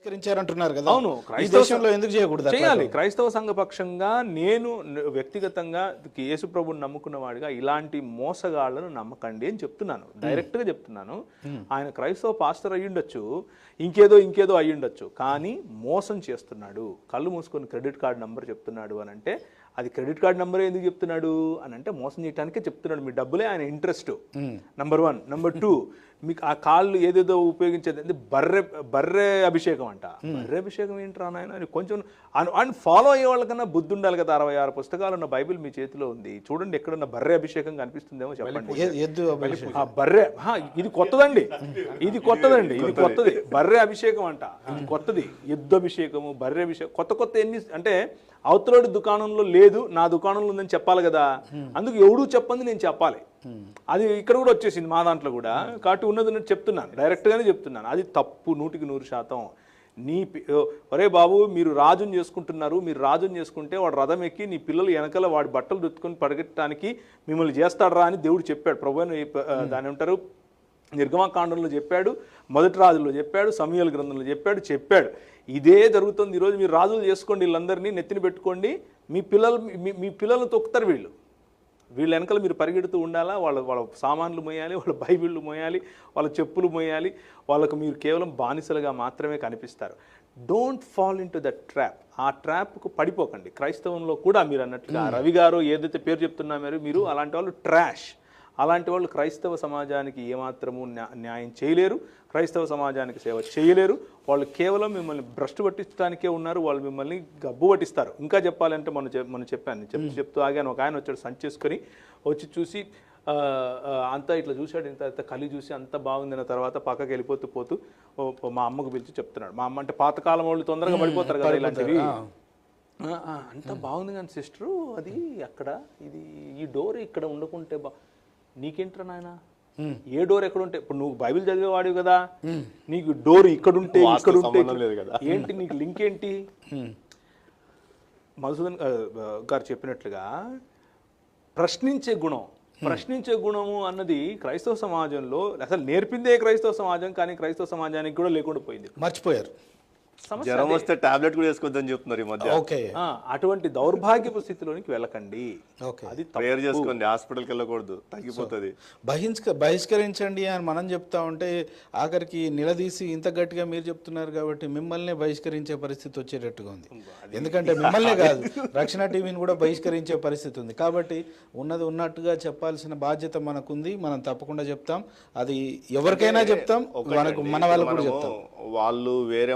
బహిష్కరించారంటున్నారు కదా. అవును, ఈ దేశంలో ఎందుకు చేయకూడదు? చేయాలి. క్రైస్తవ సంఘ పక్షంగా నేను వ్యక్తిగతంగా యేసు ప్రభుని నమ్ముకున్న వాడిగా ఇలాంటి మోసగాళ్లను నమ్మకండి అని చెప్తున్నాను, డైరెక్ట్గా చెప్తున్నాను. ఆయన క్రైస్తవ పాస్టర్ అయ్యుండొచ్చు, ఇంకేదో అయ్యుండొచ్చు, కానీ మోసం చేస్తున్నాడు. కళ్ళు మూసుకొని క్రెడిట్ కార్డు నంబర్ చెప్తున్నాడు అని అంటే అది క్రెడిట్ కార్డు నెంబర్ ఎందుకు చెప్తున్నాడు అని అంటే మోసం చేయడానికే చెప్తున్నాడు. మీ డబ్బులే ఆయన ఇంట్రెస్ట్, నంబర్ 1. నంబర్ 2, మీకు ఆ కాళ్ళు ఏదేదో ఉపయోగించేది బర్రె అభిషేకం అంట. బర్రె అభిషేకం ఏంటి రా నాయన? కొంచెం అండ్ ఫాలో అయ్యే వాళ్ళకన్నా బుద్ధి ఉండాలి కదా. 66 పుస్తకాలు ఉన్న బైబిల్ మీ చేతిలో ఉంది, చూడండి ఎక్కడన్నా బర్రె అభిషేకం కనిపిస్తుందేమో చెప్పండి. ఆ బర్రె ఇది కొత్తదండి, ఇది కొత్తది. బర్రె అభిషేకం అంట, ఇది కొత్తది. ఎద్దు అభిషేకము, బర్రె అభిషేకం, కొత్త ఎన్ని అంటే అవతలోడి దుకాణంలో లేదు, నా దుకాణంలో ఉందని చెప్పాలి కదా. అందుకు ఎవడూ చెప్పంది నేను చెప్పాలి. అది ఇక్కడ కూడా వచ్చేసింది మా దాంట్లో కూడా. కాబట్టి ఉన్నది చెప్తున్నాను, డైరెక్ట్గానే చెప్తున్నాను. అది తప్పు, 100% ఒరే బాబు మీరు రాజుని చేసుకుంటున్నారు, మీరు రాజుని చేసుకుంటే వాడు రథం ఎక్కి నీ పిల్లలు వెనకాల వాడి బట్టలు రుత్తుకొని పరిగెట్టడానికి మిమ్మల్ని చేస్తాడరా అని దేవుడు చెప్పాడు. ప్రభువుని దాని ఉంటారు నిర్గమకాండంలో చెప్పాడు, మొదటి రాజుల్లో చెప్పాడు, సమూయేలు గ్రంథంలో చెప్పాడు. ఇదే జరుగుతుంది ఈరోజు. మీరు రాజులు చేసుకోండి, వీళ్ళందరినీ నెత్తిని పెట్టుకోండి, మీ పిల్లలను తొక్కుతారు వీళ్ళ వెనకాల మీరు పరిగెడుతూ ఉండాలా. వాళ్ళ సామాన్లు మోయాలి, వాళ్ళ బైబిళ్ళు మోయాలి, వాళ్ళ చెప్పులు మోయాలి. వాళ్ళకు మీరు కేవలం బానిసలుగా మాత్రమే కనిపిస్తారు. Don't fall in to the trap. ఆ ట్రాప్కు పడిపోకండి. క్రైస్తవంలో కూడా మీరు అన్నట్లుగా రవి గారు ఏదైతే పేరు చెప్తున్నారో మీరు అలాంటి వాళ్ళు ట్రాష్. అలాంటి వాళ్ళు క్రైస్తవ సమాజానికి ఏమాత్రము న్యాయం చేయలేరు, క్రైస్తవ సమాజానికి సేవ చేయలేరు. వాళ్ళు కేవలం మిమ్మల్ని భ్రష్టు పట్టించడానికే ఉన్నారు, వాళ్ళు మిమ్మల్ని గబ్బు పట్టిస్తారు. ఇంకా చెప్పాలంటే మనం చెప్పాను, చెప్తూ ఆగాను. ఒక ఆయన వచ్చాడు సంచేసుకొని వచ్చి చూసి అంతా ఇట్లా చూశాడు, ఇంత కలి చూసి అంత బాగుందిన తర్వాత పక్కకి వెళ్ళిపోతూ మా అమ్మకు పిలిచి చెప్తున్నాడు. మా అమ్మ అంటే పాతకాలం వాళ్ళు తొందరగా పడిపోతారు కదా ఇలాంటివి. అంత బాగుంది కానీ సిస్టరు అది అక్కడ ఇది ఈ డోర్ ఇక్కడ ఉండకుంటే నీకేంట్రా నాయన, ఏ డోర్ ఎక్కడ ఉంటే ఇప్పుడు నువ్వు బైబిల్ చదివేవాడివి కదా, నీకు డోర్ ఇక్కడుంటే ఏంటి, నీకు లింక్ ఏంటి? మధుసూదన్ గారు చెప్పినట్లుగా ప్రశ్నించే గుణము అన్నది క్రైస్తవ సమాజంలో అసలు నేర్పిందే క్రైస్తవ సమాజం, కానీ క్రైస్తవ సమాజానికి కూడా లేకుండా పోయింది, మర్చిపోయారు. జ్వరం వస్తే టాబ్లెట్ కూడా వేసుకోవద్దని చెప్తున్నారు ఈ మధ్య. అటువంటి దౌర్భాగ్యపు స్థితిలోనికి వెళ్ళకండి, అది ప్రేయర్ చేసుకోండి, హాస్పిటల్కి వెళ్ళకూడదు, తగ్గిపోతుంది. బహిష్కరించండి అని మనం చెప్తా ఉంటే ఆఖరికి నిలదీసి ఇంత గట్టిగా మీరు చెప్తున్నారు కాబట్టి మిమ్మల్ని బహిష్కరించే పరిస్థితి వచ్చేటట్టుగా ఉంది. ఎందుకంటే మిమ్మల్నే కాదు, రక్షణ టీవీని కూడా బహిష్కరించే పరిస్థితి ఉంది. కాబట్టి ఉన్నది ఉన్నట్టుగా చెప్పాల్సిన బాధ్యత మనకుంది, మనం తప్పకుండా చెప్తాం. అది ఎవరికైనా చెప్తాం, మన వాళ్ళకు కూడా చెప్తాం. వాళ్ళు వేరే